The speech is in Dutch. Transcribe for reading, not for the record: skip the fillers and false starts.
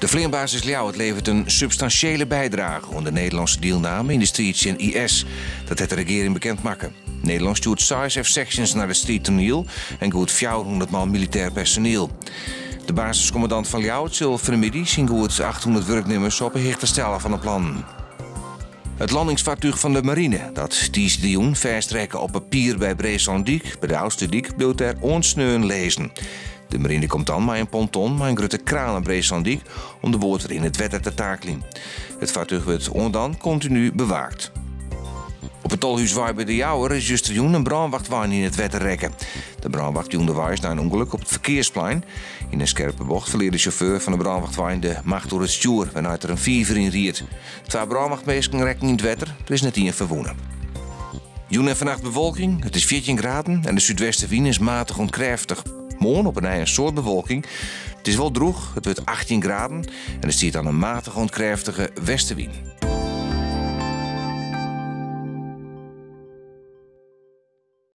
De vleerbasis Ljouwert levert een substantiële bijdrage aan de Nederlandse deelname in de strijd in IS. Dat heeft de regering bekend maken. Nederland stuurt 6 F-sections naar de strijdtoneel en goed 400 man militair personeel. De basiscommandant van Ljouwert zal vanmiddag zijn goed 800 werknemers op een hichte stellen van een plan. Het landingsvaartuig van de marine, dat Ties de Jong verstrekken op papier bij Breeslandiek, bij de Oudsterdiek, wil er onsneun lezen. De marine komt dan met een ponton, met een grote kraan aan Breeslandiek om de water in het wetter te takelen. Het vaartuig wordt ondan continu bewaakt. Op het tolhuiswaai bij de Jouwer is juist een brandwachtwagen in het wetter rekken. De brandwacht de wijs na een ongeluk op het verkeersplein. In een scherpe bocht verleerde de chauffeur van de brandwachtwagen de macht door het stuur, waaruit er een viever in riet. 2 brandwachtmeesken rekken in het wetter, er is net in verwoenen. Joen en vannacht bewolking, het is 14 graden en de zuidwestenwind is matig onkrachtig. Morgen op een soort bewolking. Het is wel droog, het wordt 18 graden en er stiert dan een matig onkrachtige westenwind.